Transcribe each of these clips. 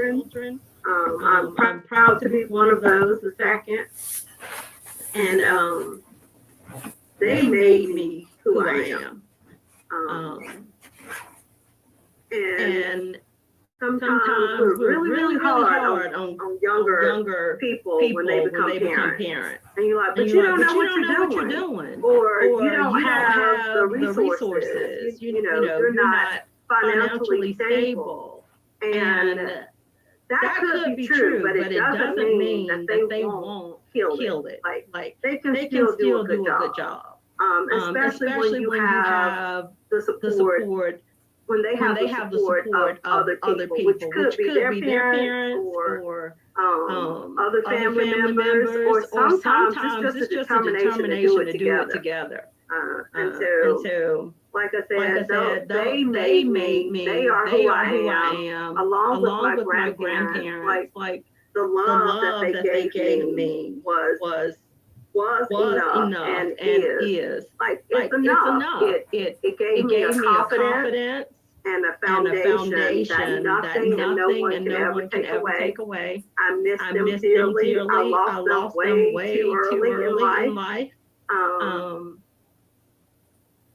children. I'm proud to be one of those, the second. And they made me who I am. And sometimes we're really hard on younger people when they become parents. And you're like, but you don't know what you're doing. Or you don't have the resources. You know, you're not financially stable. And that could be true, but it doesn't mean that they won't kill it. Like they can still do a good job. Especially when you have the support, when they have the support of other people, which could be their parents or other family members, or sometimes it's just a determination to do it together. And so, like I said, they made me. They are who I am, along with my grandparents. Like the love that they gave me was enough and is. Like it's enough. It gave me a confidence and a foundation that nothing and no one can ever take away. I miss them dearly. I lost them way too early in life.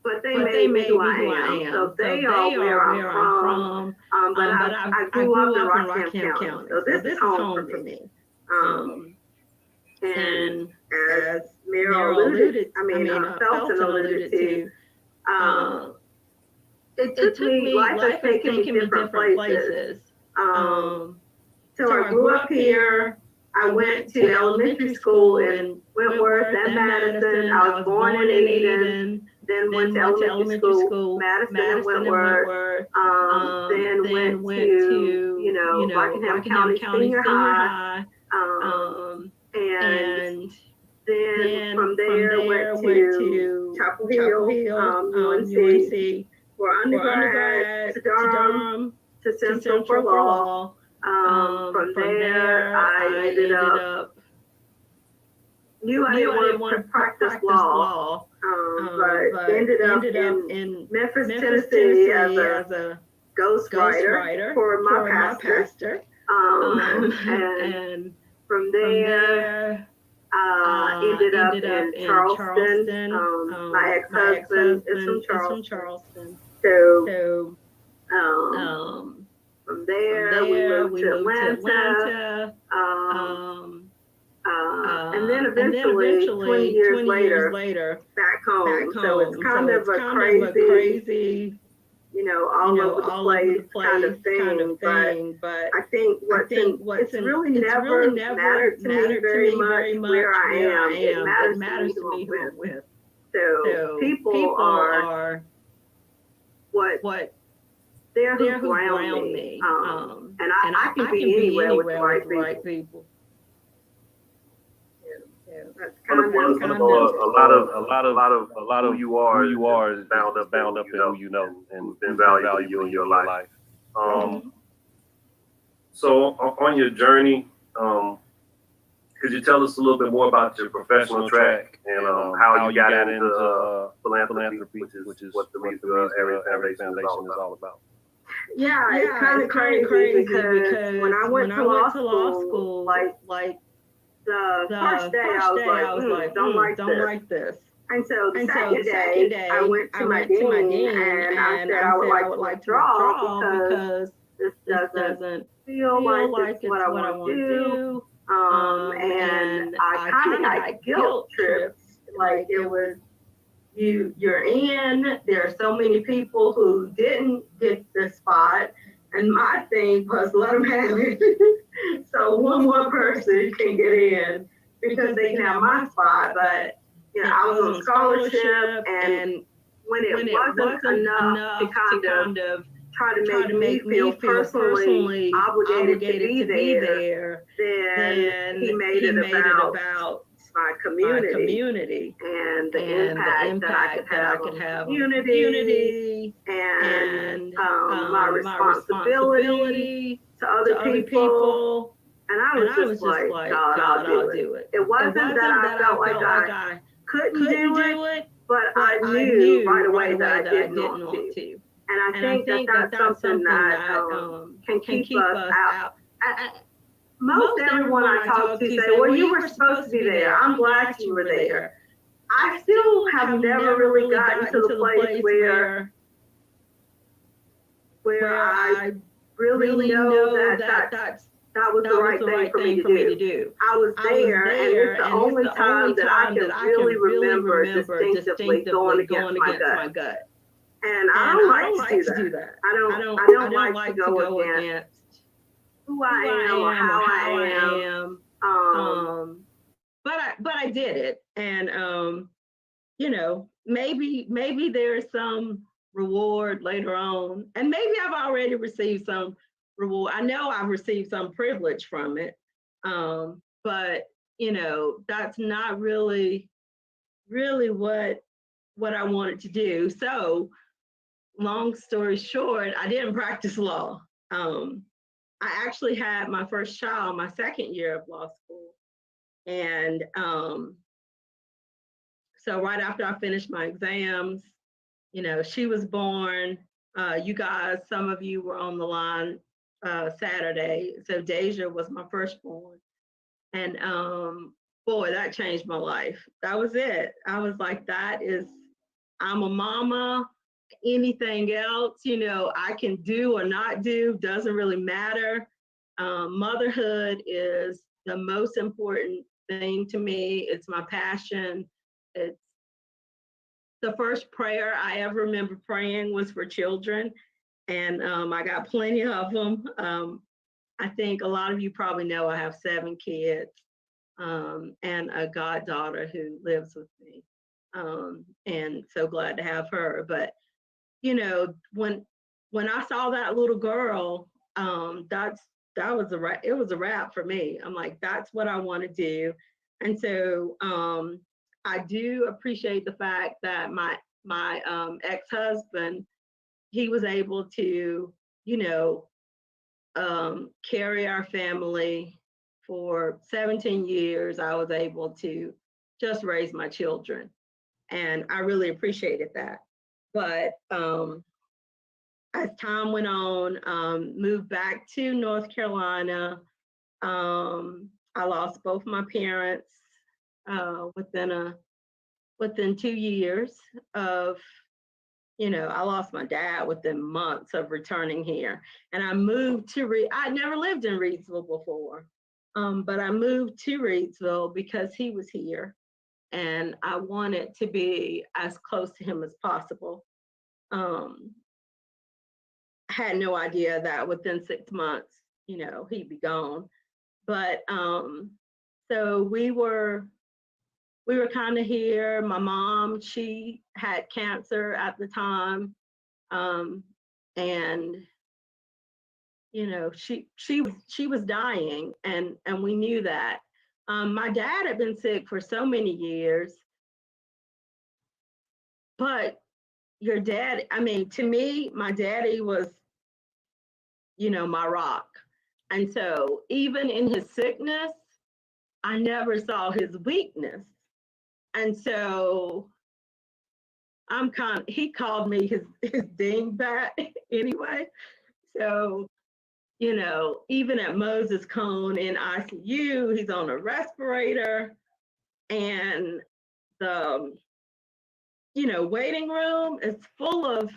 But they made me who I am. So they are where I'm from. But I grew up in Rockham County. So this is home for me. And as Felton alluded to, it took me, life has taken me different places. So I grew up here. I went to elementary school in Wentworth and Madison. I was born in Eden. Then went to elementary school, Madison and Wentworth. Then went to Rockingham County Senior High. And then from there went to Chapel Hill, UNC, for undergrad, to Durham, to Central for law. From there, I ended up, knew I didn't want to practice law, but ended up in Memphis, Tennessee as a ghostwriter for my pastor. And from there, ended up in Charleston. My ex-husband is from Charleston. So from there, we moved to Atlanta. And then eventually 20 years later, back home. So it's kind of a crazy, all over the place kind of thing. But I think it's really never mattered to me very much where I am. It matters to me who I'm with. So people are what they're who ground me. And I can be anywhere with the right people. That's kind of a lot of who you are is bound up in who you know and value in your life. So on your journey, could you tell us a little bit more about your professional track and how you got into philanthropy, which is what the Reidsville Area Foundation is all about? Yeah, it's kind of crazy because when I went to law school, like the first day I was like, don't like this. And so the second day I went to my dean and I said I would like to withdraw because this doesn't feel like it's what I want to do. And I kind of got guilt trips. Like it was, you're in, there are so many people who didn't get the spot. And my thing was let them have it. So one more person can get in because they can have my spot. But, I was on scholarship and when it wasn't enough to kind of try to make me feel personally obligated to be there, then he made it about my community and the impact that I could have on community and my responsibility to other people. And I was just like, God, I'll do it. It wasn't that I felt like I couldn't do it, but I knew right away that I didn't want to. And I think that that's something that can keep us most everyone I talk to say, well, you were supposed to be there. I'm glad you were there. I still have never really gotten to the place where I really know that was the right thing for me to do. I was there, and it's the only time that I can really remember distinctively going against my gut. And I don't like to do that. I don't like to go against who I am or how I am. But I did it, and you know, maybe there's some reward later on, and maybe I've already received some reward. I know I've received some privilege from it, but you know, that's not really what I wanted to do. So long story short, I didn't practice law. I actually had my first child my second year of law school, and so right after I finished my exams, you know, she was born. You guys, some of you were on the line Saturday. So Deja was my firstborn. And boy, that changed my life. That was it. I was like, I'm a mama. Anything else, you know, I can do or not do, doesn't really matter. Motherhood is the most important thing to me. It's my passion. It's the first prayer I ever remember praying was for children, and I got plenty of them. I think a lot of you probably know I have 7 kids and a goddaughter who lives with me, and so glad to have her. But you know, when I saw that little girl, it was a wrap for me. I'm like, that's what I want to do, and so. I do appreciate the fact that my ex-husband, he was able to, you know, carry our family for 17 years. I was able to just raise my children, and I really appreciated that. But as time went on, moved back to North Carolina. I lost both my parents within 2 years of, you know, I lost my dad within months of returning here. And I moved to, I'd never lived in Reidsville before, but I moved to Reidsville because he was here and I wanted to be as close to him as possible. I had no idea that within 6 months, you know, he'd be gone. But so we were kind of here. My mom, she had cancer at the time. And, you know, she was dying and we knew that. My dad had been sick for so many years, but your dad, I mean, to me, my daddy was, you know, my rock. And so even in his sickness, I never saw his weakness. And so he called me his dingbat anyway. So, you know, even at Moses Cone in ICU, he's on a respirator, and the, you know, waiting room is full of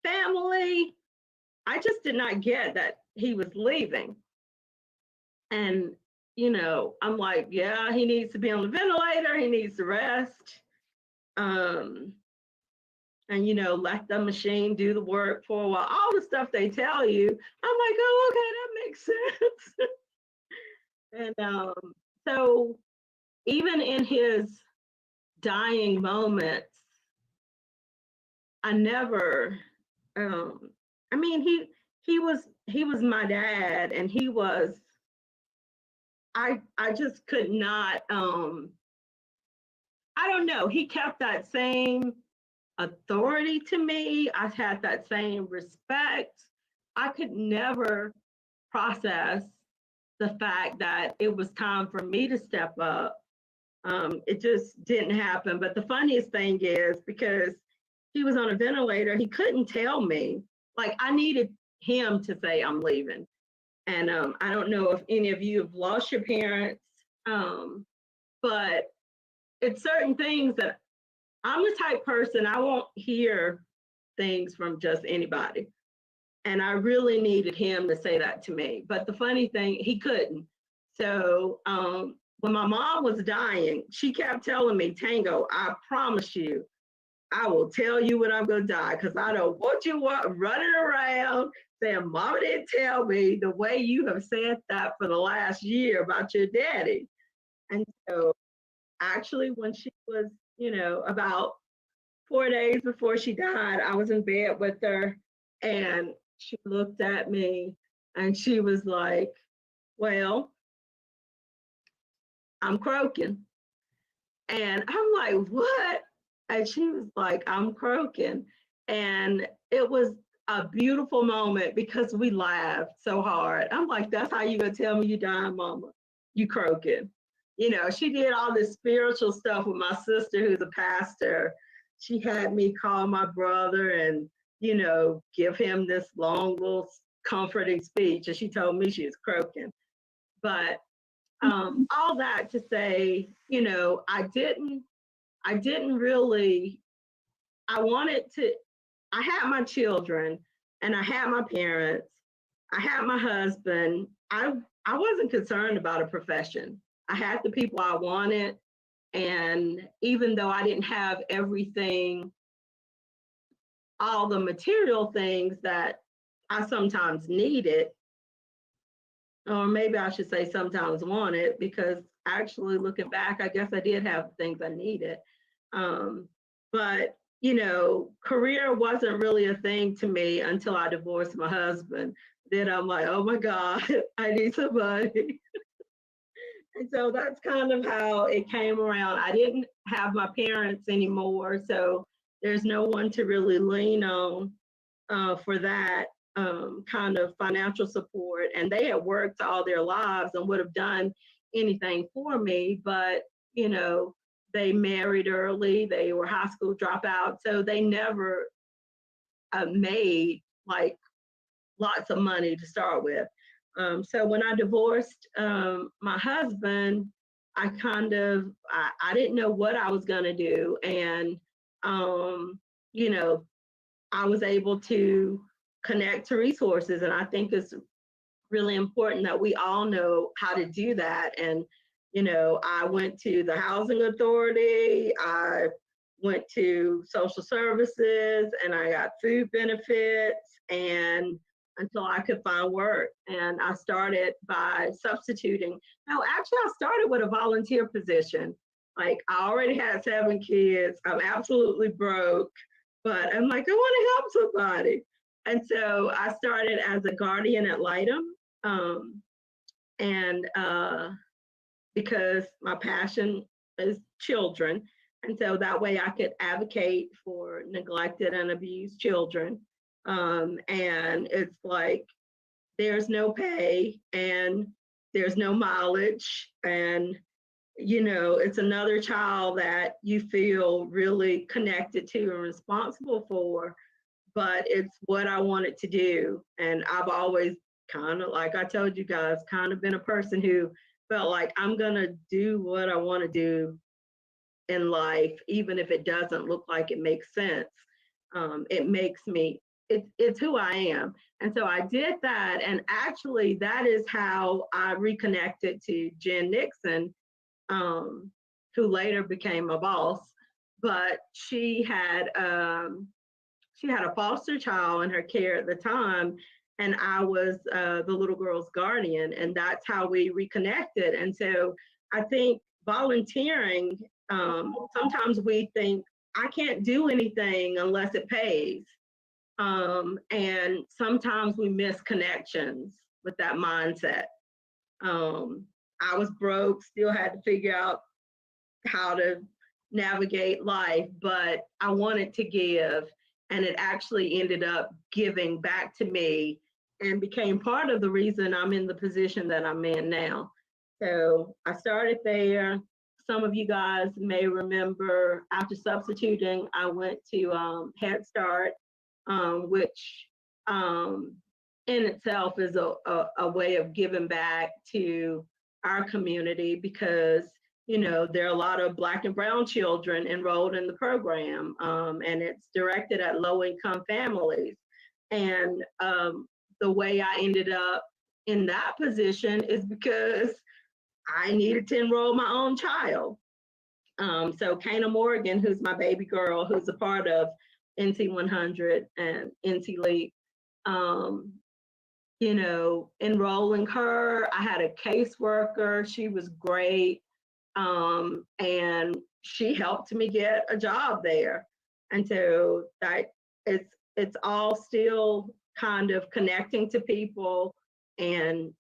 family. I just did not get that he was leaving. And, you know, I'm like, yeah, he needs to be on the ventilator, he needs to rest. And, you know, let the machine do the work for a while. All the stuff they tell you, I'm like, oh, okay, that makes sense. And so even in his dying moments, I never, I mean, he was my dad, and he was, I just could not, I don't know, he kept that same authority to me. I had that same respect. I could never process the fact that it was time for me to step up. It just didn't happen. But the funniest thing is, because he was on a ventilator, he couldn't tell me. Like, I needed him to say I'm leaving. And I don't know if any of you have lost your parents, but it's certain things that I'm the type person, I won't hear things from just anybody. And I really needed him to say that to me. But the funny thing, he couldn't. So when my mom was dying, she kept telling me, Tango, I promise you, I will tell you when I'm going to die, because I don't want you running around saying, Mama didn't tell me, the way you have said that for the last year about your daddy. And so actually, when she was, about 4 days before she died, I was in bed with her, and she looked at me and she was like, well, I'm croaking. And I'm like, what? And she was like, I'm croaking. And it was a beautiful moment because we laughed so hard. I'm like, that's how you gonna tell me you dying, Mama? You croaking. She did all this spiritual stuff with my sister, who's a pastor. She had me call my brother and, give him this long little comforting speech. And she told me she was croaking. But all that to say, I didn't really, I had my children and I had my parents, I had my husband. I wasn't concerned about a profession. I had the people I wanted. And even though I didn't have everything, all the material things that I sometimes needed, or maybe I should say sometimes wanted, because actually looking back, I guess I did have the things I needed. But, career wasn't really a thing to me until I divorced my husband. Then I'm like, oh my God, I need some money. And so that's kind of how it came around. I didn't have my parents anymore, so there's no one to really lean on for that kind of financial support. And they had worked all their lives and would have done anything for me, but they married early, they were high school dropouts, so they never made like lots of money to start with. So when I divorced my husband, I didn't know what I was going to do. And, I was able to connect to resources. And I think it's really important that we all know how to do that. And, I went to the housing authority, I went to social services, and I got food benefits, and until I could find work. And I started by substituting. No, actually, I started with a volunteer position. Like, I already had 7 kids. I'm absolutely broke, but I'm like, I want to help somebody. And so I started as a guardian ad litem. And because my passion is children. And so that way I could advocate for neglected and abused children. And it's like, there's no pay and there's no mileage. And, it's another child that you feel really connected to and responsible for, but it's what I wanted to do. And I've always kind of, like I told you guys, kind of been a person who felt like I'm going to do what I want to do in life, even if it doesn't look like it makes sense. It makes me, it's who I am. And so I did that. And actually, that is how I reconnected to Jen Nixon, who later became my boss. But she had a foster child in her care at the time, and I was the little girl's guardian, and that's how we reconnected. And so I think volunteering, sometimes we think, I can't do anything unless it pays. And sometimes we miss connections with that mindset. I was broke, still had to figure out how to navigate life, but I wanted to give, and it actually ended up giving back to me and became part of the reason I'm in the position that I'm in now. So I started there. Some of you guys may remember, after substituting, I went to Head Start, which in itself is a way of giving back to our community because, you know, there are a lot of Black and brown children enrolled in the program, and it's directed at low-income families. And the way I ended up in that position is because I needed to enroll my own child. So Kana Morgan, who's my baby girl, who's a part of NC 100 and NC Leap, you know, enrolling her. I had a caseworker. She was great. And she helped me get a job there. And so that it's all still kind of connecting to people and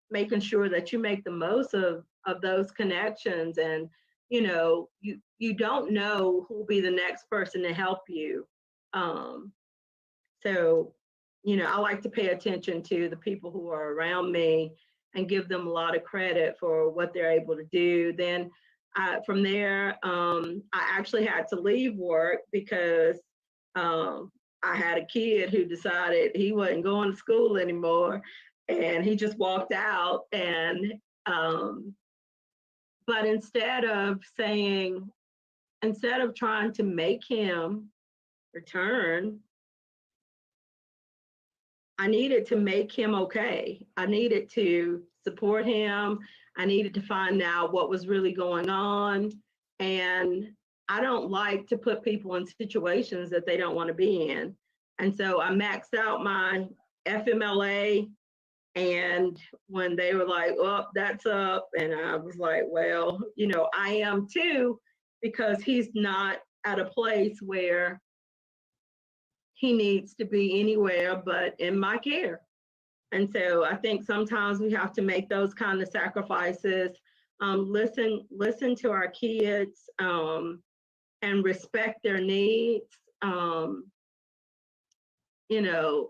making sure that you make the most of those connections. And, you know, you don't know who will be the next person to help you. So, you know, I like to pay attention to the people who are around me and give them a lot of credit for what they're able to do. Then from there, I actually had to leave work because I had a kid who decided he wasn't going to school anymore, and he just walked out. And but instead of trying to make him return, I needed to make him okay. I needed to support him. I needed to find out what was really going on. And I don't like to put people in situations that they don't want to be in. And so I maxed out my FMLA. And when they were like, oh, that's up. And I was like, well, you know, I am too, because he's not at a place where he needs to be anywhere but in my care. And so I think sometimes we have to make those kind of sacrifices, listen to our kids, and respect their needs. You know,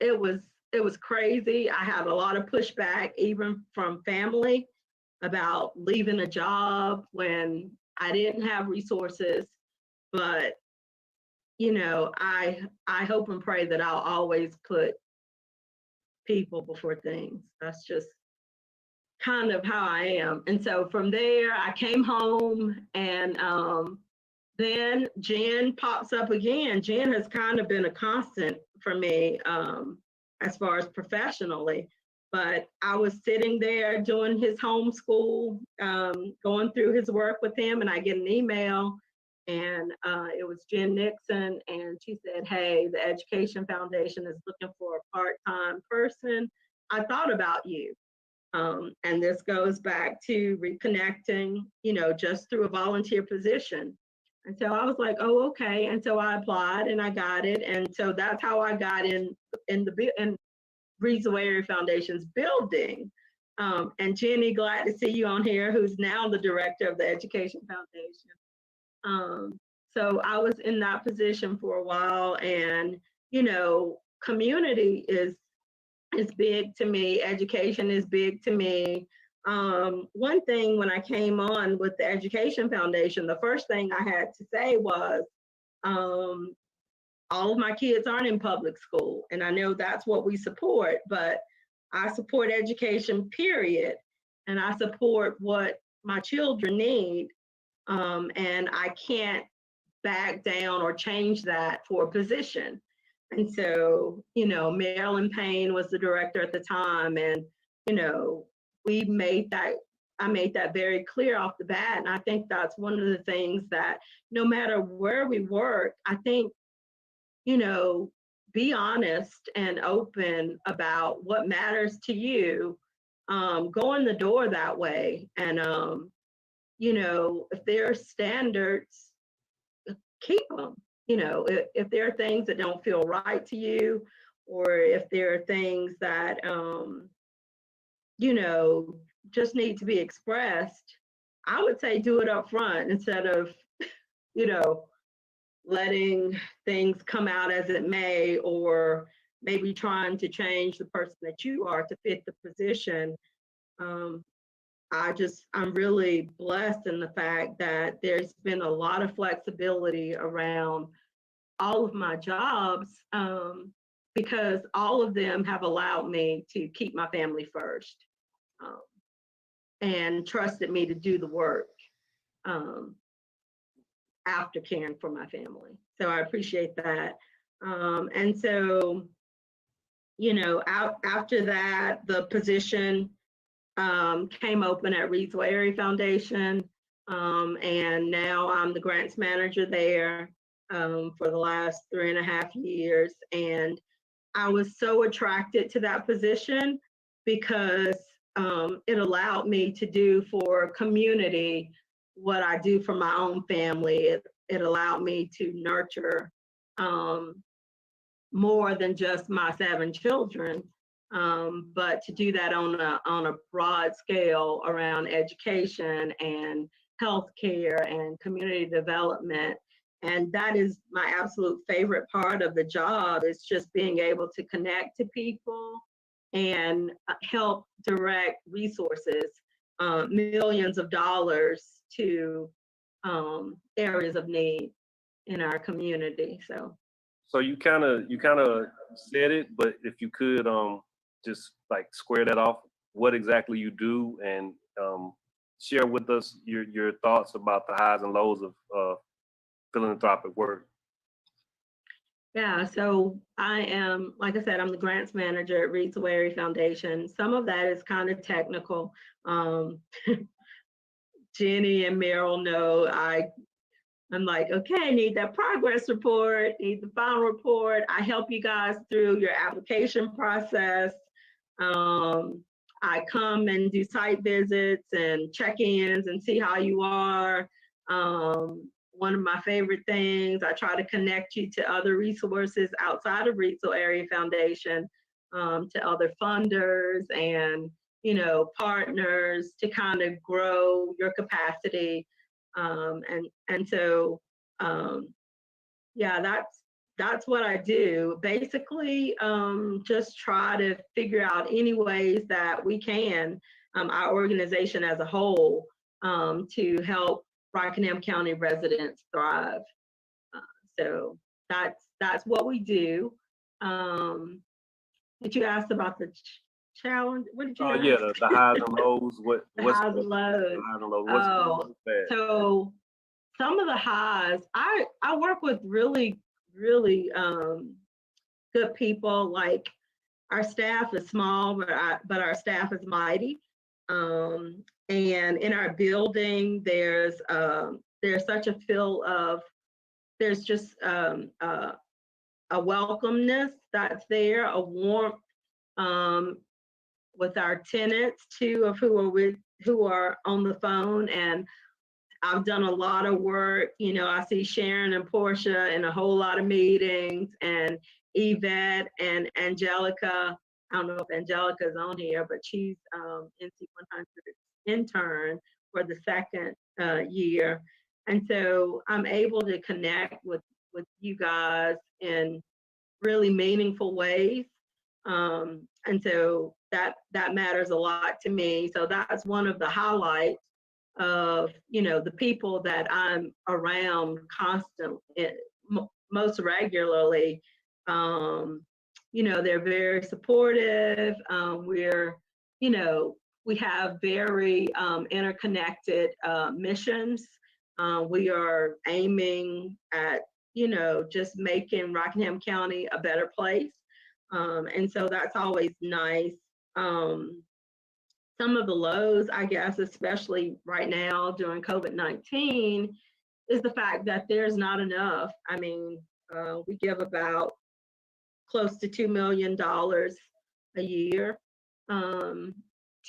it was crazy. I had a lot of pushback, even from family, about leaving a job when I didn't have resources. But you know, I hope and pray that I'll always put people before things. That's just kind of how I am. And so from there, I came home, and then Jen pops up again. Jen has kind of been a constant for me as far as professionally. But I was sitting there doing his homeschool, going through his work with him, and I get an email. And it was Jen Nixon, and she said, hey, the Education Foundation is looking for a part-time person. I thought about you. And this goes back to reconnecting, you know, just through a volunteer position. And so I was like, oh, okay. And so I applied and I got it. And so that's how I got in Reidsville Area Foundation's building. And Jenny, glad to see you on here, who's now the director of the Education Foundation. So I was in that position for a while, and, you know, community is big to me. Education is big to me. One thing when I came on with the Education Foundation, the first thing I had to say was, all of my kids aren't in public school, and I know that's what we support, but I support education, period. And I support what my children need. And I can't back down or change that for a position. And so, you know, Marilyn Payne was the director at the time, and, you know, I made that very clear off the bat. And I think that's one of the things that no matter where we work, I think, you know, be honest and open about what matters to you. Go in the door that way. And, you know, if there are standards, keep them. You know, if there are things that don't feel right to you, or if there are things that, you know, just need to be expressed, I would say do it up front instead of, you know, letting things come out as it may, or maybe trying to change the person that you are to fit the position. I'm really blessed in the fact that there's been a lot of flexibility around all of my jobs. because all of them have allowed me to keep my family first, and trusted me to do the work after caring for my family. So I appreciate that. And so, after that, the position came open at Reidsville Area Foundation. And now I'm the grants manager there for the last 3.5 years. And I was so attracted to that position because it allowed me to do for community what I do for my own family. It allowed me to nurture more than just my 7 children, but to do that on a broad scale around education and healthcare and community development. And that is my absolute favorite part of the job, is just being able to connect to people and help direct resources, millions of dollars, to areas of need in our community. So you kind of said it, but if you could just like square that off, what exactly you do, and share with us your thoughts about the highs and lows of philanthropic work. Yeah, so I am, like I said, I'm the grants manager at Reidsville Area Foundation. Some of that is kind of technical. Jenny and Meryl know I'm like, okay, I need that progress report, need the final report. I help you guys through your application process. I come and do site visits and check-ins and see how you are. One of my favorite things, I try to connect you to other resources outside of Reidsville Area Foundation, to other funders and partners, to kind of grow your capacity. And so, yeah, that's what I do. Basically, just try to figure out any ways that we can, our organization as a whole, to help Rockingham County residents thrive. So that's what we do. Did you ask about the challenge? What did you ask? Yeah, the highs and lows. What's highs and lows? What's so some of the highs, I work with really good people. Like, our staff is small, but our staff is mighty. And in our building, there's such a feel of, there's just a welcomeness that's there, a warmth with our tenants, 2 of who are on the phone. And I've done a lot of work. I see Sharon and Portia in a whole lot of meetings, and Yvette and Angelica. I don't know if Angelica is on here, but she's NC 100 intern for the 2nd year. And so I'm able to connect with you guys in really meaningful ways. And so that matters a lot to me. So that's one of the highlights of, the people that I'm around constantly, most regularly. They're very supportive. We have very interconnected missions. We are aiming at, just making Rockingham County a better place. And so that's always nice. Some of the lows, I guess, especially right now during COVID-19, is the fact that there's not enough. I mean, we give about close to $2 million a year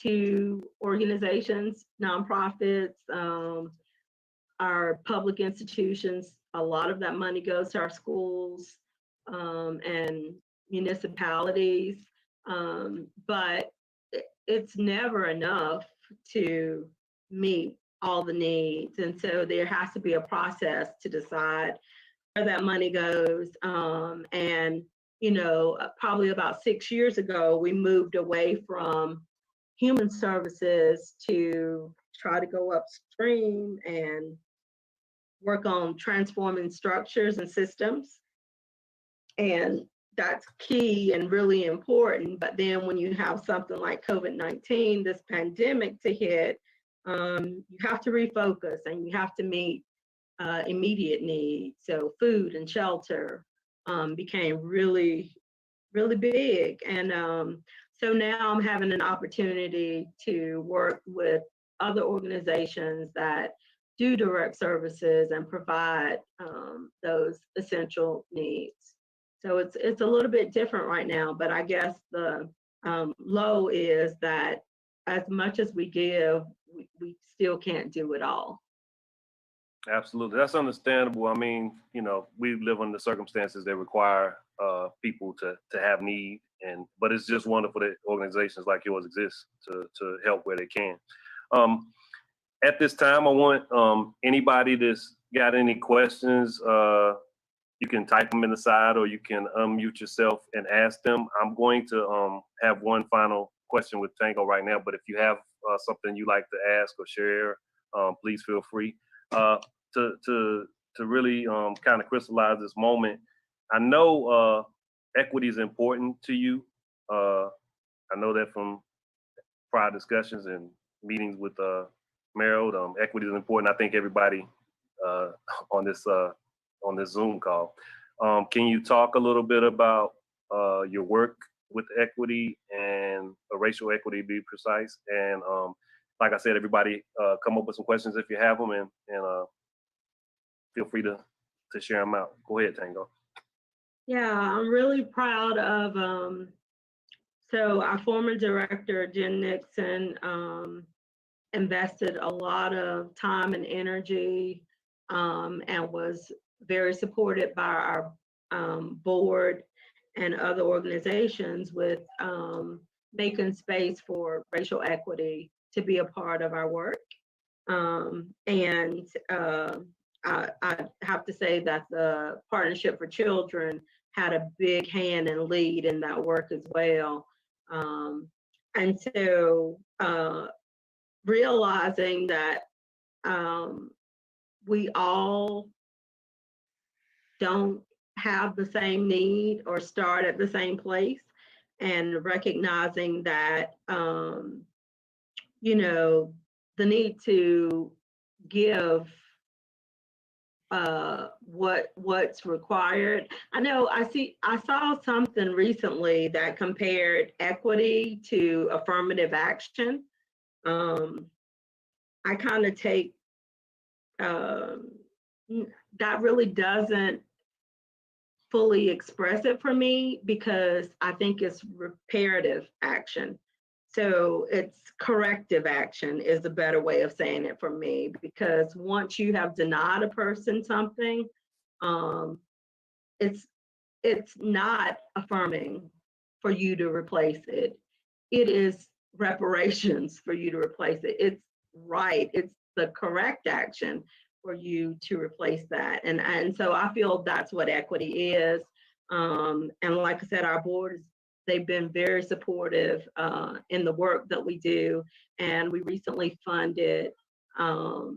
to organizations, nonprofits, our public institutions. A lot of that money goes to our schools and municipalities, but it's never enough to meet all the needs. And so there has to be a process to decide where that money goes. And probably about 6 years ago, we moved away from human services to try to go upstream and work on transforming structures and systems. And that's key and really important. But then when you have something like COVID-19, this pandemic to hit, you have to refocus and you have to meet immediate needs. So food and shelter became really, really big. And so now I'm having an opportunity to work with other organizations that do direct services and provide those essential needs. So it's a little bit different right now, but I guess the low is that as much as we give, we still can't do it all. Absolutely, that's understandable. I mean, you know, we live under circumstances that require people to have need, but it's just wonderful that organizations like yours exist to help where they can. At this time, I want anybody that's got any questions, you can type them in the side or you can unmute yourself and ask them. I'm going to have one final question with Tango right now, but if you have something you'd like to ask or share, please feel free. To really kind of crystallize this moment, I know equity is important to you. I know that from prior discussions and meetings with Merrill, equity is important. I think everybody on this Zoom call. Can you talk a little bit about your work with equity and racial equity, to be precise? And like I said, everybody come up with some questions if you have them, and feel free to share them out. Go ahead, Tango. Yeah, I'm really proud of, so our former director, Jen Nixon, invested a lot of time and energy and was very supported by our board and other organizations with making space for racial equity to be a part of our work. And I have to say that the Partnership for Children had a big hand and lead in that work as well. And so realizing that we all don't have the same need or start at the same place, and recognizing that, you know, the need to give what's required. I saw something recently that compared equity to affirmative action. I kind of take that really doesn't fully express it for me, because I think it's reparative action. So it's corrective action is a better way of saying it for me, because once you have denied a person something, it's not affirming for you to replace it. It is reparations for you to replace it. It's right. It's the correct action for you to replace that. And so I feel that's what equity is. And like I said, our board they've been very supportive in the work that we do. And we recently funded a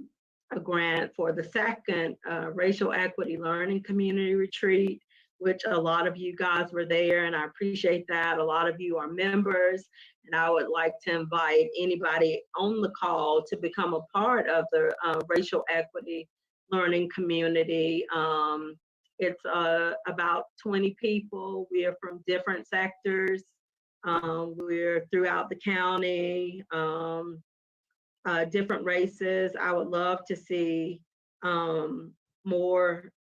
grant for the second Racial Equity Learning Community Retreat, which a lot of you guys were there, and I appreciate that. A lot of you are members, and I would like to invite anybody on the call to become a part of the Racial Equity Learning Community. It's about 20 people. We are from different sectors. We're throughout the county, different races. I would love to see more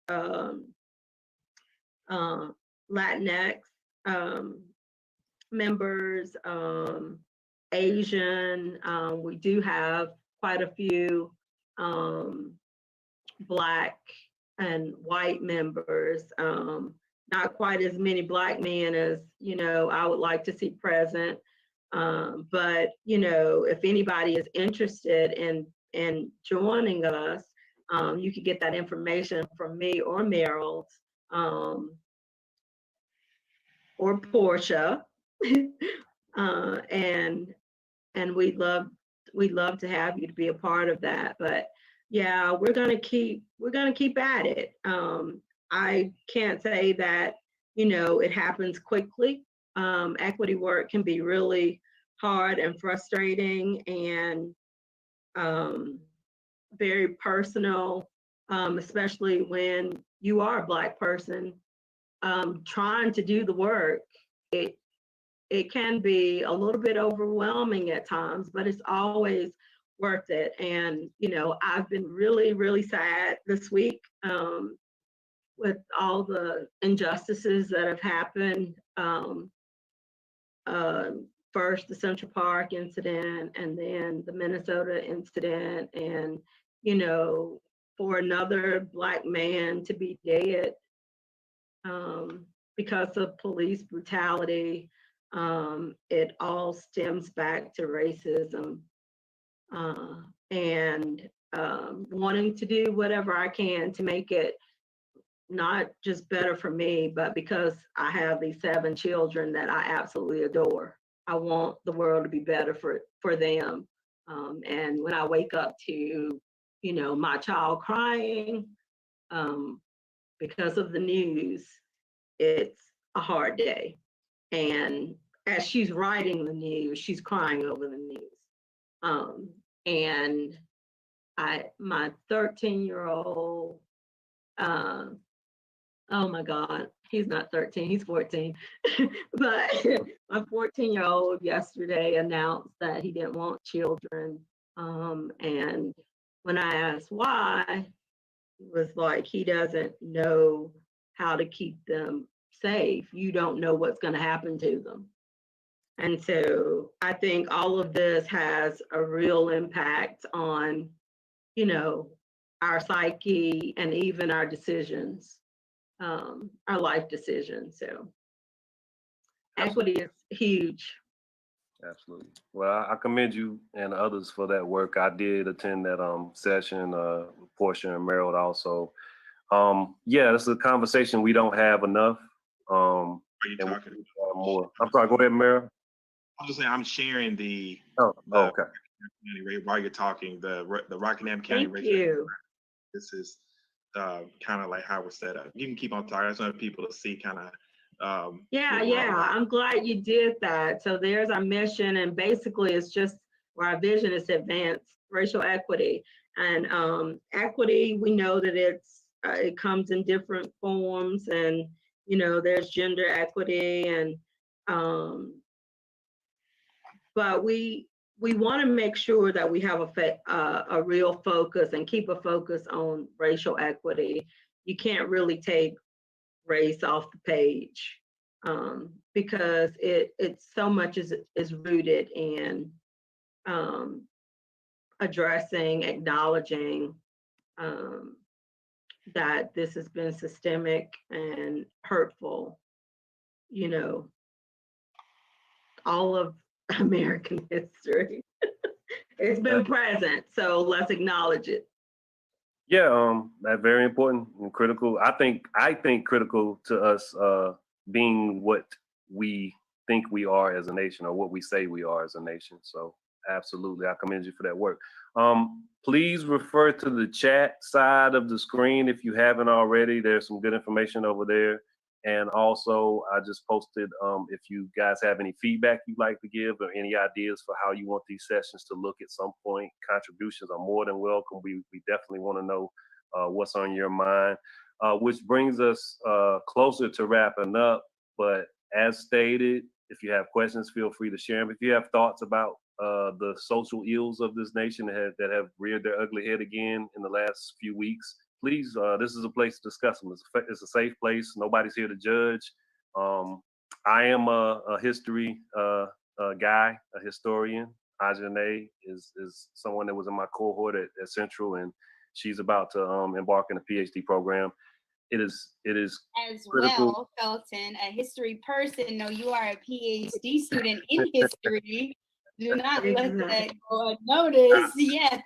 Latinx members, Asian. We do have quite a few Black and white members, not quite as many Black men as, you know, I would like to see present. But, you know, if anybody is interested in joining us, you could get that information from me or Merrill, or Portia. And we'd love to have you to be a part of that. But yeah, we're gonna keep at it. I can't say that, it happens quickly. Equity work can be really hard and frustrating and very personal, especially when you are a Black person trying to do the work. It can be a little bit overwhelming at times, but it's always worth it. And, I've been really, really sad this week with all the injustices that have happened. First, the Central Park incident, and then the Minnesota incident. And, for another Black man to be dead because of police brutality, it all stems back to racism and wanting to do whatever I can to make it not just better for me, but because I have these 7 children that I absolutely adore. I want the world to be better for them. And when I wake up to, my child crying because of the news, it's a hard day. And as she's writing the news, she's crying over the news. And my 13-year-old, oh my God, he's not 13, he's 14. But my 14-year-old yesterday announced that he didn't want children. And when I asked why, it was like he doesn't know how to keep them safe. You don't know what's going to happen to them. And so I think all of this has a real impact on, our psyche and even our decisions, our life decisions. So equity is huge. Absolutely. Well, I commend you and others for that work. I did attend that session, Portia and Merrill also. Yeah, this is a conversation we don't have enough. Are you talking more? I'm sorry, go ahead, Merrill. I'm just saying I'm sharing the okay. While you're talking, the Rockingham County Thank you. This is kind of like how we're set up. You can keep on talking. I just want people to see kind of yeah, I'm glad you did that. So there's our mission, and basically it's just our vision is to advance racial equity. And equity, we know that it comes in different forms, and there's gender equity, and but we want to make sure that we have a real focus and keep a focus on racial equity. You can't really take race off the page because it's so much is rooted in addressing, acknowledging that this has been systemic and hurtful, all of American history. It's been present, so let's acknowledge it. Yeah, that's very important and critical. I think critical to us being what we think we are as a nation, or what we say we are as a nation. So absolutely, I commend you for that work. Please refer to the chat side of the screen if you haven't already. There's some good information over there. And also, I just posted, if you guys have any feedback you'd like to give or any ideas for how you want these sessions to look at some point, contributions are more than welcome. We definitely want to know what's on your mind, which brings us closer to wrapping up. But as stated, if you have questions, feel free to share them. If you have thoughts about the social ills of this nation that have reared their ugly head again in the last few weeks, please, this is a place to discuss them. It's a safe place. Nobody's here to judge. I am a history guy, a historian. Ajanae is someone that was in my cohort at Central, and she's about to embark in a Ph.D. program. It is as critical. well, Felton, a history person. No, you are a Ph.D. student in history. Do not let that go unnoticed. Yes.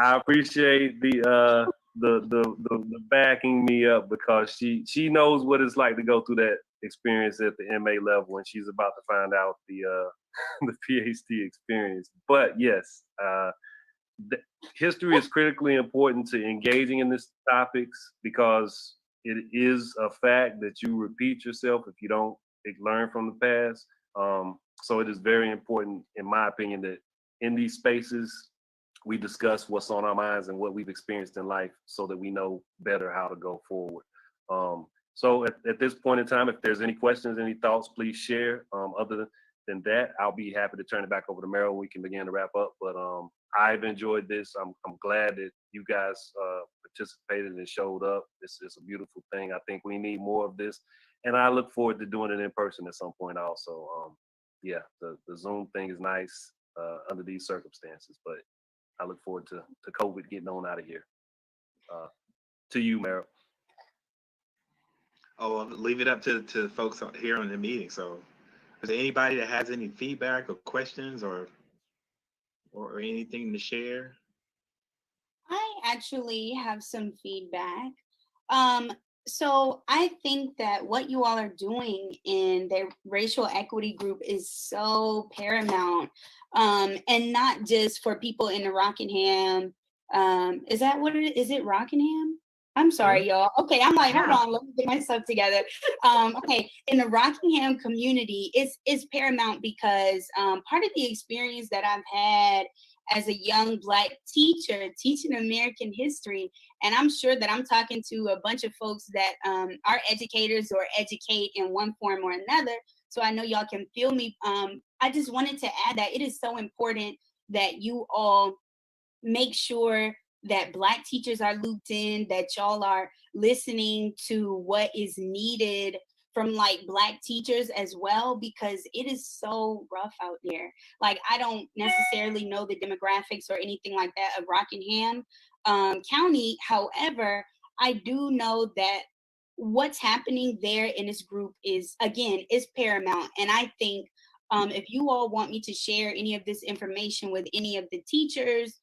I appreciate the backing me up, because she knows what it's like to go through that experience at the MA level, and she's about to find out the the PhD experience. But yes, history is critically important to engaging in these topics, because it is a fact that you repeat yourself if you don't learn from the past. So it is very important, in my opinion, that in these spaces, we discuss what's on our minds and what we've experienced in life so that we know better how to go forward. So at this point in time, if there's any questions, any thoughts, please share. Other than that, I'll be happy to turn it back over to Meryl. We can begin to wrap up. But I've enjoyed this. I'm glad that you guys participated and showed up. This is a beautiful thing. I think we need more of this. And I look forward to doing it in person at some point also. Yeah, the Zoom thing is nice under these circumstances, but I look forward to COVID getting on out of here. To you, Meryl. Oh, I'll leave it up to folks here on the meeting. So is there anybody that has any feedback or questions or anything to share? I actually have some feedback. So I think that what you all are doing in the racial equity group is so paramount, and not just for people in the Rockingham. Is that what it is? Is it Rockingham? I'm sorry, y'all. Okay, I'm like, hold on, let me get myself together. Okay, in the Rockingham community, it's paramount because part of the experience that I've had as a young Black teacher teaching American history, and I'm sure that I'm talking to a bunch of folks that are educators or educate in one form or another, so I know y'all can feel me. I just wanted to add that it is so important that you all make sure that Black teachers are looped in, that y'all are listening to what is needed from like Black teachers as well, because it is so rough out there. Like, I don't necessarily know the demographics or anything like that of Rockingham County. However, I do know that what's happening there in this group is paramount. And I think if you all want me to share any of this information with any of the teachers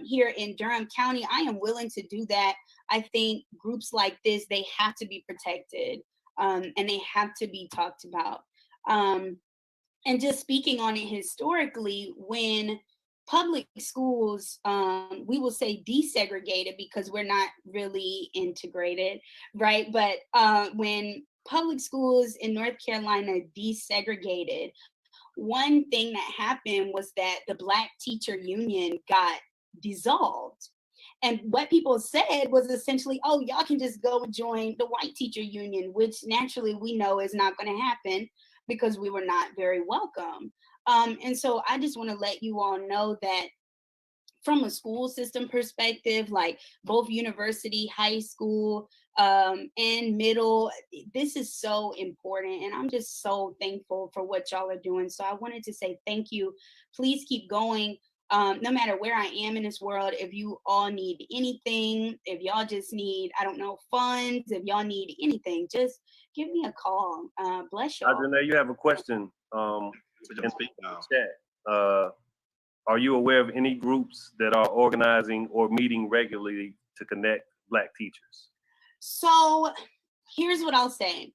here in Durham County, I am willing to do that. I think groups like this, they have to be protected. And they have to be talked about. And just speaking on it historically, when public schools, we will say desegregated because we're not really integrated, right? But when public schools in North Carolina desegregated, one thing that happened was that the Black teacher union got dissolved. And what people said was essentially, oh, y'all can just go join the white teacher union, which naturally we know is not going to happen because we were not very welcome. And so I just want to let you all know that from a school system perspective, like both university, high school, and middle, this is so important. And I'm just so thankful for what y'all are doing. So I wanted to say thank you. Please keep going. No matter where I am in this world, if you all need anything, if y'all just need, I don't know, funds, if y'all need anything, just give me a call. Bless y'all. Ajanae, you have a question in the chat. Are you aware of any groups that are organizing or meeting regularly to connect Black teachers? So here's what I'll say.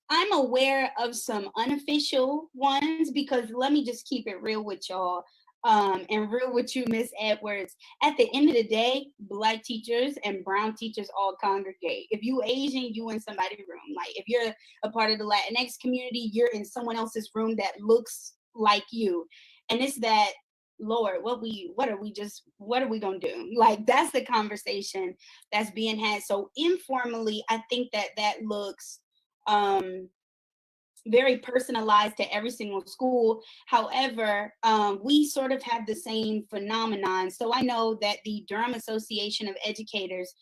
I'm aware of some unofficial ones because let me just keep it real with y'all. And real with you, Miss Edwards. At the end of the day, Black teachers and brown teachers all congregate. If you Asian, you in somebody's room. Like if you're a part of the Latinx community, you're in someone else's room that looks like you. And it's that, Lord, what are we gonna do? Like that's the conversation that's being had. So informally, I think that looks very personalized to every single school. However, we sort of have the same phenomenon. So I know that the Durham Association of Educators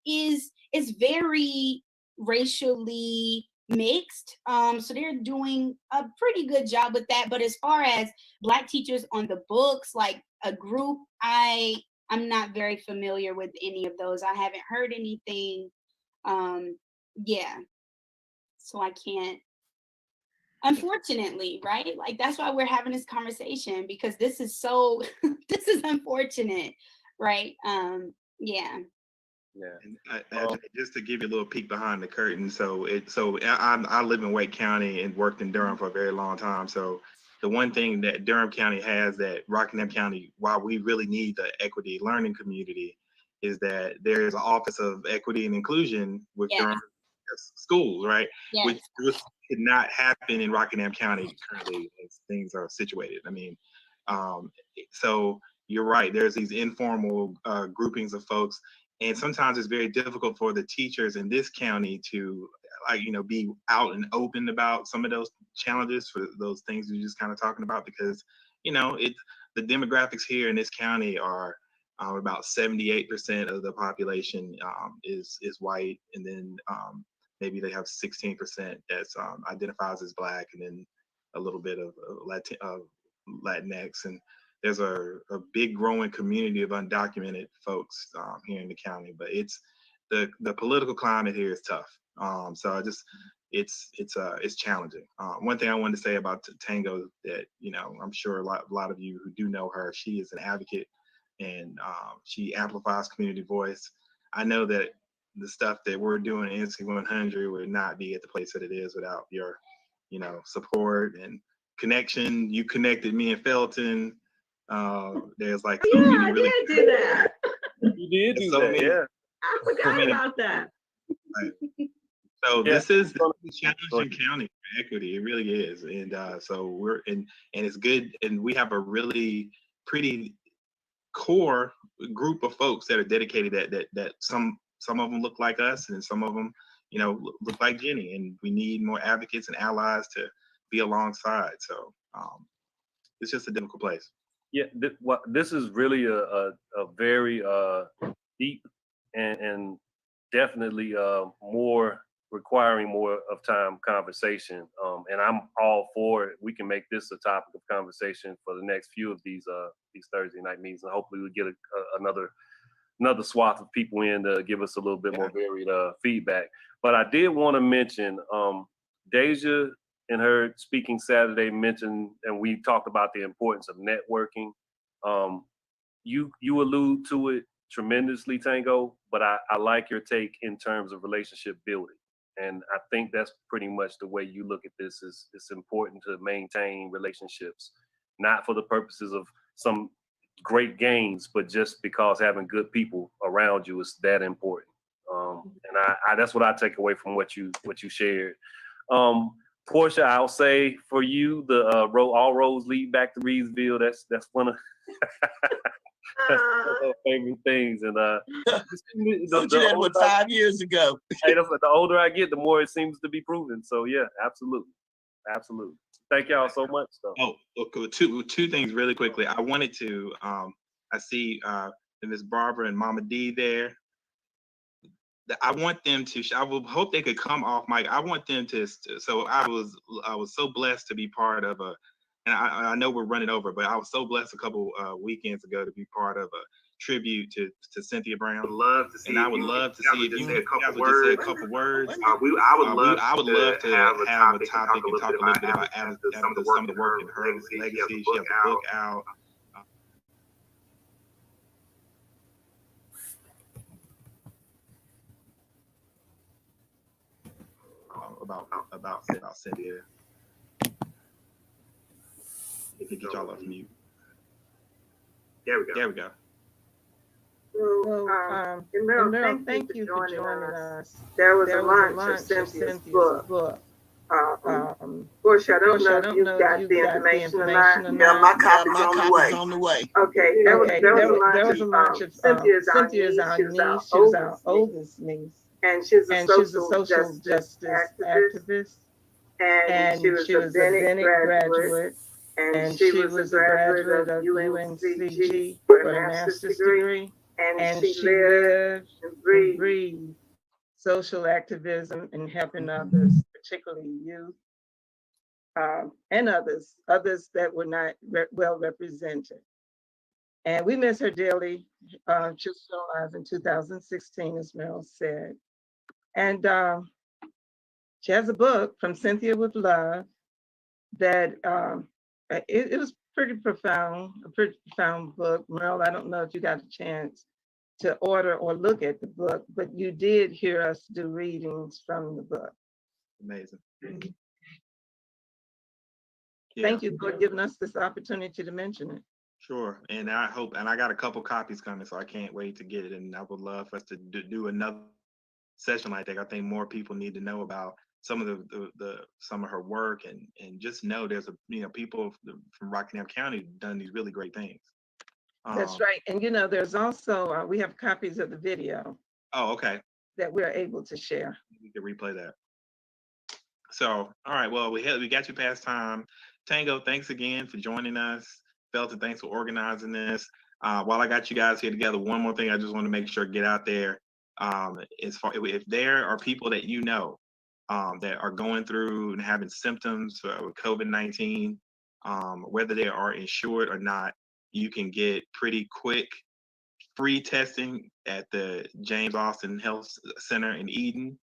is very racially mixed. So they're doing a pretty good job with that. But as far as Black teachers on the books, like a group, I'm not very familiar with any of those. I haven't heard anything. Yeah. So I can't. Unfortunately, right? Like that's why we're having this conversation because this is so this is unfortunate, right? Yeah. And just to give you a little peek behind the curtain, I live in Wake County and worked in Durham for a very long time. So the one thing that Durham County has that Rockingham County, while we really need the equity learning community, is that there is an Office of Equity and Inclusion with Yes. Durham schools, right? Yes. Which could not happen in Rockingham County currently as things are situated. I mean, so you're right. There's these informal groupings of folks, and sometimes it's very difficult for the teachers in this county to, be out and open about some of those challenges, for those things you're just kind of talking about, because, the demographics here in this county are about 78% of the population is white, and then maybe they have 16% that's identifies as Black, and then a little bit of Latinx, and there's a big growing community of undocumented folks here in the county. But it's the political climate here is tough. So it's challenging. One thing I wanted to say about Tango that I'm sure a lot of you who do know her, she is an advocate, and she amplifies community voice. I know that the stuff that we're doing in NC 100 would not be at the place that it is without your support and connection. You connected me and Felton. There's like Oh, yeah, I did do that. You did do so that, many- yeah. I forgot about that. So Yeah. this is a challenging county for equity. It really is. And so we're and it's good. And we have a really pretty core group of folks that are dedicated, that some of them look like us, and some of them, look like Jenny. And we need more advocates and allies to be alongside. So it's just a difficult place. Yeah, this is really a very deep and definitely more requiring more of time conversation. And I'm all for it. We can make this a topic of conversation for the next few of these Thursday night meetings, and hopefully we'll get another swath of people in to give us a little bit more varied feedback. But I did want to mention Deja in her speaking Saturday mentioned, and we talked about the importance of networking. You allude to it tremendously, Tango, but I like your take in terms of relationship building. And I think that's pretty much the way you look at this. Is it's important to maintain relationships, not for the purposes of some great gains, but just because having good people around you is that important. And I that's what I take away from what you shared. Portia, I'll say for you, the all roads lead back to Reidsville. That's one of that's our favorite things. And Don't you that was 5 years ago? Hey, the older I get, the more it seems to be proven. So yeah, absolutely. Thank y'all so much. Though. Oh, okay, two things really quickly. I wanted to. I see Miss Barbara and Mama D there. I want them to. I will hope they could come off mic. I want them to. So I was so blessed to be part of a. And I know we're running over, but I was so blessed a couple weekends ago to be part of a tribute to Cynthia Brown. Love to see. And I would love to see if you say a guys couple would just say a words. couple words. I would love to have a topic and talk a little bit about some of the work in her legacy. She has a book out. About Cynthia. If you get y'all off mute. There we go. Well, and Meryl, thank you for joining us. There was a launch of Cynthia's book. Portia, I don't know if you got the information or not. Yeah, my copy's on the way. Okay, there was a launch of Cynthia's our niece. She was our oldest niece. And she's a social justice activist. And she was a Bennett graduate. And she was a graduate of UNCG with a master's degree. And she lived and breathed social activism and helping others, particularly youth, and others that were not well represented. And we miss her dearly. She was still alive in 2016, as Meryl said. And she has a book, From Cynthia with Love, that it was a pretty profound book. Meryl, I don't know if you got a chance to order or look at the book, but you did hear us do readings from the book. Amazing. Thank you for giving us this opportunity to mention it. Sure. And I hope, and I got a couple copies coming, so I can't wait to get it. And I would love for us to do another session like that. I think more people need to know about some of the some of her work, and just know there's people from Rockingham County done these really great things. That's right. And there's also we have copies of the video. Oh, okay. That we're able to share. We can replay that. So, all right. Well, we got you past time. Tango, thanks again for joining us. Felton, thanks for organizing this. While I got you guys here together, one more thing I just want to make sure get out there. If there are people that that are going through and having symptoms with COVID-19, whether they are insured or not, you can get pretty quick free testing at the James Austin Health Center in Eden.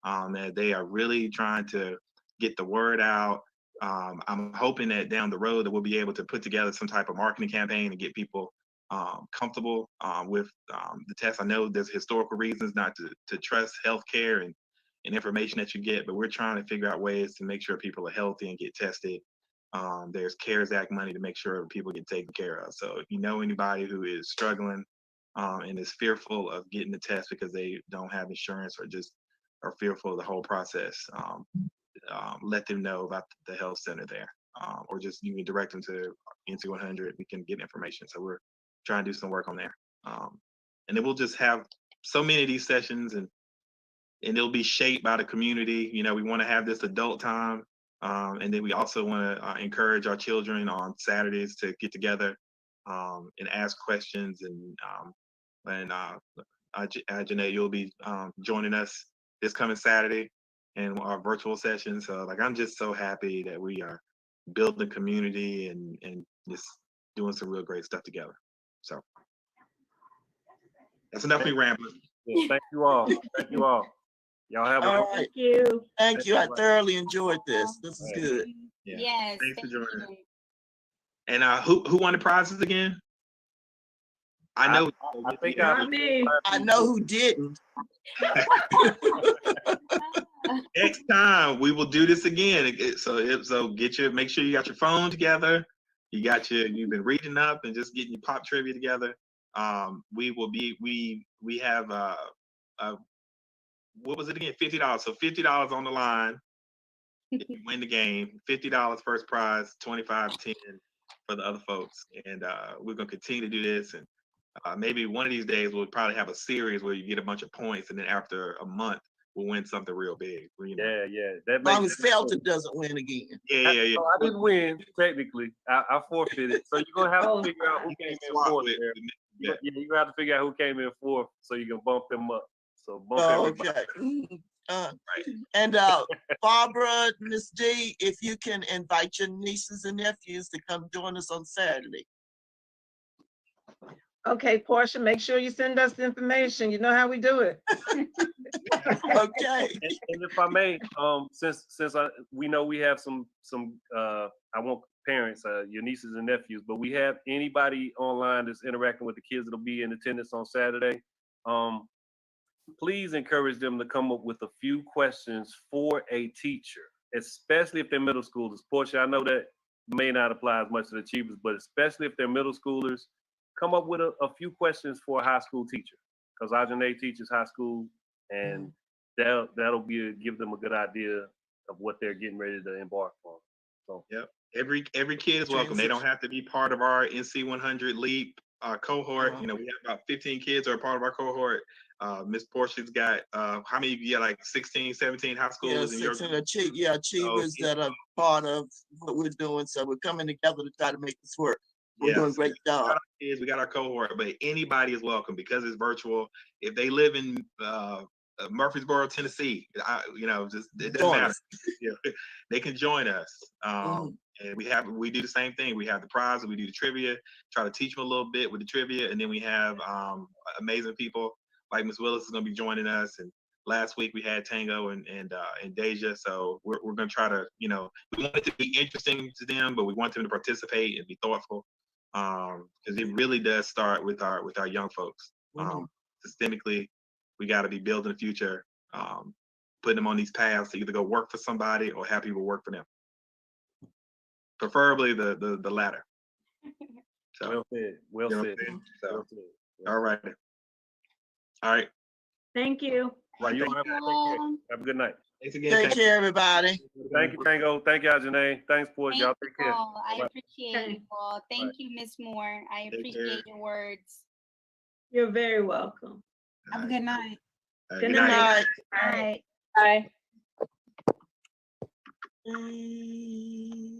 That they are really trying to get the word out. I'm hoping that down the road that we'll be able to put together some type of marketing campaign and get people comfortable with the test. I know there's historical reasons not to trust healthcare and information that you get, but we're trying to figure out ways to make sure people are healthy and get tested. There's CARES Act money to make sure people get taken care of. So if you know anybody who is struggling and is fearful of getting the test because they don't have insurance or just are fearful of the whole process, let them know about the health center there, or just you can direct them to NC 100. We can get information. So we're trying to do some work on there, and then we'll just have so many of these sessions, and it'll be shaped by the community. We want to have this adult time, and then we also want to encourage our children on Saturdays to get together and ask questions. And Ajanae, you'll be joining us this coming Saturday in our virtual session. So I'm just so happy that we are building community and just doing some real great stuff together. So that's enough of me rambling. Yeah, thank you all. Thank you all. Y'all have a Thank you. Thank you. I thoroughly enjoyed this. This is good. Yeah. Yes. Thanks for thank joining. you. And who won the prizes again? I know. I think Not me. I know who didn't. Next time we will do this again. So make sure you got your phone together. You've been reading up and just getting your pop trivia together. We have what was it again? $50. So $50 on the line if you win the game. $50 first prize, 25, 10 for the other folks. And we're gonna continue to do this, and maybe one of these days we'll probably have a series where you get a bunch of points, and then after a month we'll win something real big. Yeah. As long as Felton doesn't win again. Yeah. So I didn't win technically. I forfeited. So you're gonna have to figure out who came in fourth. Yeah. You're gonna have to figure out who came in fourth so you can bump them up. So bump everybody. Okay. Right. And Barbara, Miss D, if you can invite your nieces and nephews to come join us on Saturday. Okay, Portia, make sure you send us the information. You know how we do it. Okay. And if I may, since we know we have some I want parents, your nieces and nephews, but we have anybody online that's interacting with the kids that'll be in attendance on Saturday. Please encourage them to come up with a few questions for a teacher, especially if they're middle schoolers. Portia, I know that may not apply as much to the achievers, but especially if they're middle schoolers, come up with a few questions for a high school teacher, because Ajanae teaches high school, and that'll give them a good idea of what they're getting ready to embark on. So yep, every kid is welcome. They don't have to be part of our NC 100 LEAP cohort. We have about 15 kids are a part of our cohort. Miss Portia's got how many? Yeah, like 16, 17 high schoolers in your group. Achievers that are part of what we're doing. So we're coming together to try to make this work. We're doing a great job. We got our cohort, but anybody is welcome because it's virtual. If they live in Murfreesboro, Tennessee, it doesn't matter. They can join us. And we do the same thing. We have the prize, and we do the trivia. Try to teach them a little bit with the trivia, and then we have amazing people like Miss Willis is going to be joining us. And last week we had Tango and Deja. So we're going to try to, we want it to be interesting to them, but we want them to participate and be thoughtful. Because it really does start with our young folks. Systemically, we got to be building the future, putting them on these paths to either go work for somebody or have people work for them. Preferably the latter. So, Well said. Well you know what said. I'm saying? So, Well said. all right. All right. Thank you. Right, you Thank don't have to take care. Um, Have a good night. Thanks again. Take care, everybody. Thank you, Tango. Thank you, Ajanae. Thanks, boys. Thank Y'all you take care. all. I Bye-bye. appreciate Okay. you all. Thank you, Miss Moore. I Take care. appreciate your words. You're very welcome. All Have a right. good night. All right, Good Good night. night. Bye. Bye. Mm.